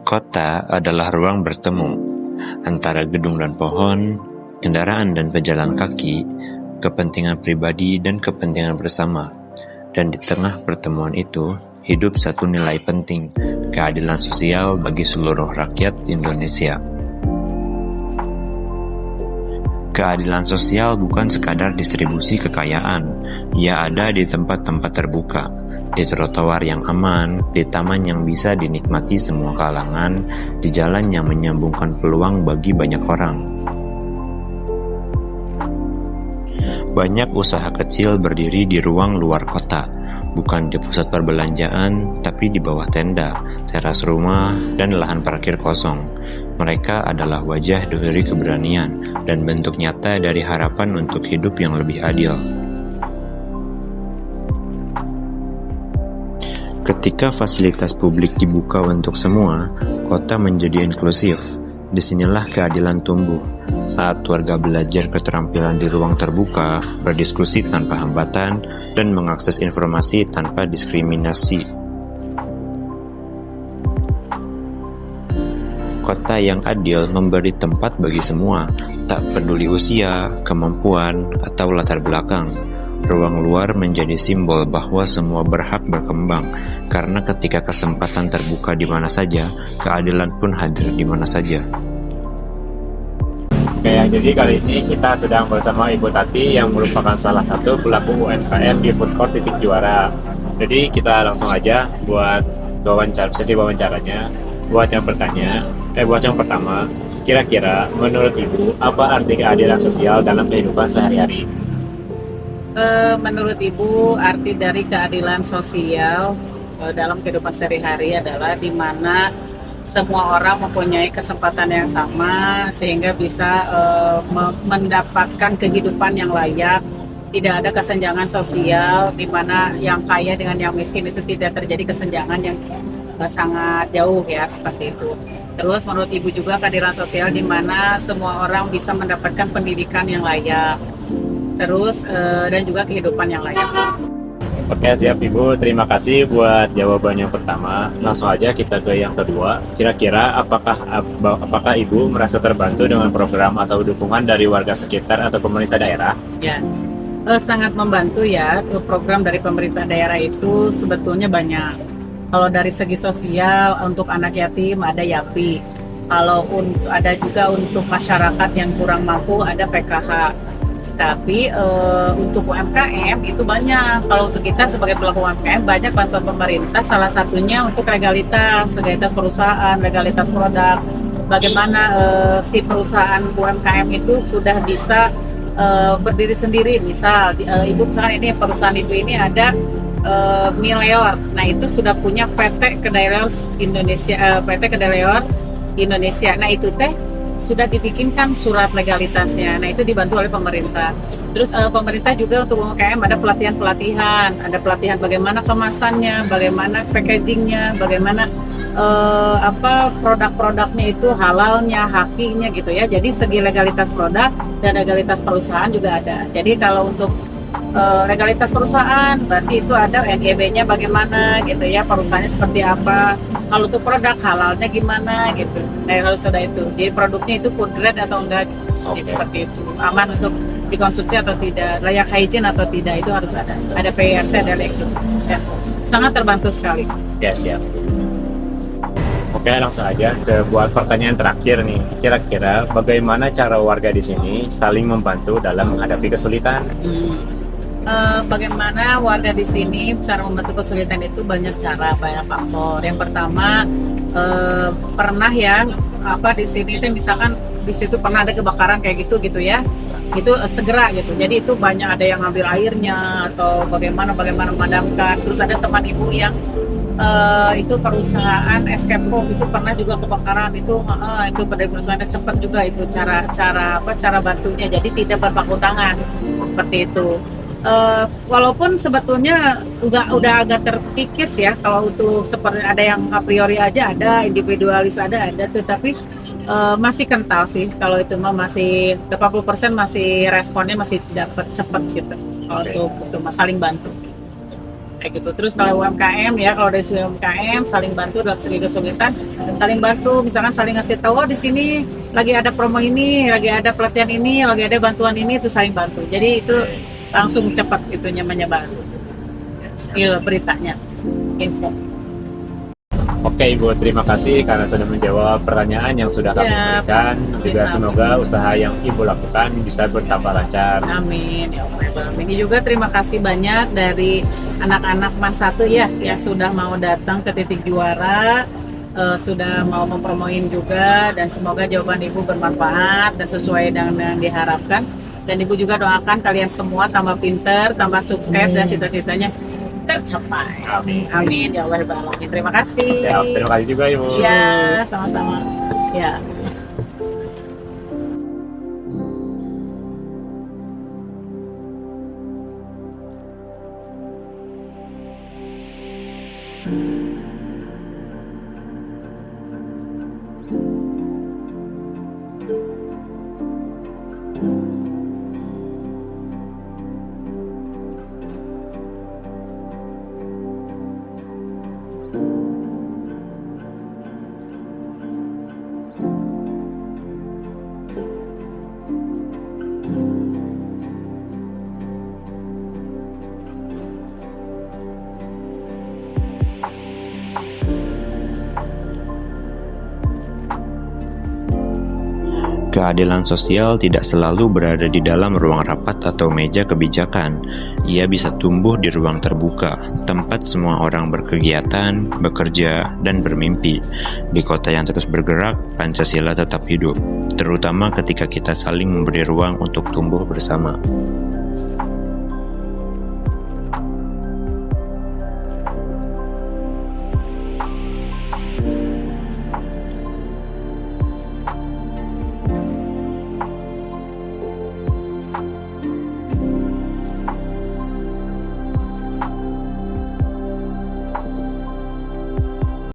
Kota adalah ruang bertemu antara gedung dan pohon, kendaraan dan pejalan kaki, kepentingan pribadi dan kepentingan bersama. Dan di tengah pertemuan itu, hidup satu nilai penting, keadilan sosial bagi seluruh rakyat Indonesia. Keadilan sosial bukan sekadar distribusi kekayaan, ia ada di tempat-tempat terbuka, di trotoar yang aman, di taman yang bisa dinikmati semua kalangan, di jalan yang menyambungkan peluang bagi banyak orang. Banyak usaha kecil berdiri di ruang luar kota, bukan di pusat perbelanjaan, tapi di bawah tenda, teras rumah, dan lahan parkir kosong. Mereka adalah wajah dari keberanian dan bentuk nyata dari harapan untuk hidup yang lebih adil. Ketika fasilitas publik dibuka untuk semua, kota menjadi inklusif. Disinilah keadilan tumbuh, saat warga belajar keterampilan di ruang terbuka, berdiskusi tanpa hambatan, dan mengakses informasi tanpa diskriminasi. Kota yang adil memberi tempat bagi semua, tak peduli usia, kemampuan, atau latar belakang. Ruang luar menjadi simbol bahwa semua berhak berkembang, karena ketika kesempatan terbuka di mana saja, keadilan pun hadir di mana saja. Oke, jadi kali ini kita sedang bersama Ibu Tati yang merupakan salah satu pelaku UMKM di Food Court Titik Juara. Jadi kita langsung aja buat sesi wawancaranya. Buat yang pertama, kira-kira menurut Ibu apa arti keadilan sosial dalam kehidupan sehari-hari? Menurut Ibu, arti dari keadilan sosial dalam kehidupan sehari-hari adalah di mana semua orang mempunyai kesempatan yang sama sehingga bisa mendapatkan kehidupan yang layak. Tidak ada kesenjangan sosial di mana yang kaya dengan yang miskin itu tidak terjadi kesenjangan yang sangat jauh ya, seperti itu. Terus menurut Ibu juga keadilan sosial di mana semua orang bisa mendapatkan pendidikan yang layak. Terus dan juga kehidupan yang layak. Oke, siap Ibu, terima kasih buat jawaban yang pertama. Langsung aja kita ke yang kedua. Kira-kira apakah Ibu merasa terbantu dengan program atau dukungan dari warga sekitar atau pemerintah daerah? Ya, sangat membantu ya. Program dari pemerintah daerah itu sebetulnya banyak. Kalau dari segi sosial untuk anak yatim ada YAPI. Kalau ada juga untuk masyarakat yang kurang mampu ada PKH. Tapi untuk UMKM itu banyak. Kalau untuk kita sebagai pelaku UMKM banyak bantuan pemerintah. Salah satunya untuk legalitas perusahaan, legalitas produk. Bagaimana si perusahaan UMKM itu sudah bisa berdiri sendiri. Misal Ibu misalkan ini perusahaan Ibu ini ada Mileor. Nah itu sudah punya PT Kedelai Indonesia, PT Kedelai Indonesia. Nah itu sudah dibikinkan surat legalitasnya. Nah itu dibantu oleh pemerintah. Terus pemerintah juga untuk UMKM ada pelatihan bagaimana kemasannya, bagaimana packagingnya, bagaimana produk-produknya itu halalnya, hakinya gitu ya. Jadi segi legalitas produk dan legalitas perusahaan juga ada. Jadi kalau untuk legalitas perusahaan berarti itu ada NIB-nya bagaimana gitu ya, perusahaannya seperti apa, kalau untuk produk halalnya gimana gitu. Nah kalau sudah itu jadi produknya itu food grade atau enggak gitu, seperti itu, aman untuk dikonsumsi atau tidak, layak hygiene atau tidak, itu harus ada PRT, ada itu ya. Sangat terbantu sekali. Ya, siap. Oke, langsung aja buat pertanyaan terakhir nih. Kira-kira bagaimana cara warga di sini saling membantu dalam menghadapi kesulitan? Bagaimana warga di sini cara membantu kesulitan itu banyak cara, banyak faktor. Yang pertama pernah ya di sini itu misalkan di situ pernah ada kebakaran kayak gitu ya, itu segera gitu. Jadi itu banyak ada yang ngambil airnya atau bagaimana memadamkan. Terus ada teman Ibu yang itu perusahaan escape room itu pernah juga kebakaran itu pada perusahaannya cepat juga itu cara bantunya. Jadi tidak berpangku tangan seperti itu. Walaupun sebetulnya udah agak terkikis ya kalau untuk seperti ada yang a priori aja ada, individualis ada, tetapi masih kental sih kalau itu mah masih 80% masih responnya masih dapat cepat gitu kalau untuk saling bantu. kayak gitu. Terus kalau UMKM ya, kalau dari segi UMKM saling bantu dalam segi kesulitan, saling bantu, misalkan saling ngasih tahu, oh di sini lagi ada promo ini, lagi ada pelatihan ini, lagi ada bantuan ini, itu saling bantu. Jadi itu langsung cepat itunya menyebar beritanya, info. Oke Ibu, terima kasih karena sudah menjawab pertanyaan yang sudah kami Siap. berikan. Juga Bisa. semoga usaha yang Ibu lakukan bisa bertambah lancar. Amin ya Allah. Ini juga terima kasih banyak dari anak-anak MAN 1 ya yang sudah mau datang ke titik juara, sudah mau mempromoin juga, dan semoga jawaban Ibu bermanfaat dan sesuai dengan yang diharapkan. Dan Ibu juga doakan kalian semua tambah pinter, tambah sukses dan cita-citanya tercapai. Amin. Amin ya Allah. Terima kasih. Ya, terima kasih juga Ibu. Ya, sama-sama. Ya. Keadilan sosial tidak selalu berada di dalam ruang rapat atau meja kebijakan. Ia bisa tumbuh di ruang terbuka, tempat semua orang berkegiatan, bekerja, dan bermimpi. Di kota yang terus bergerak, Pancasila tetap hidup, terutama ketika kita saling memberi ruang untuk tumbuh bersama.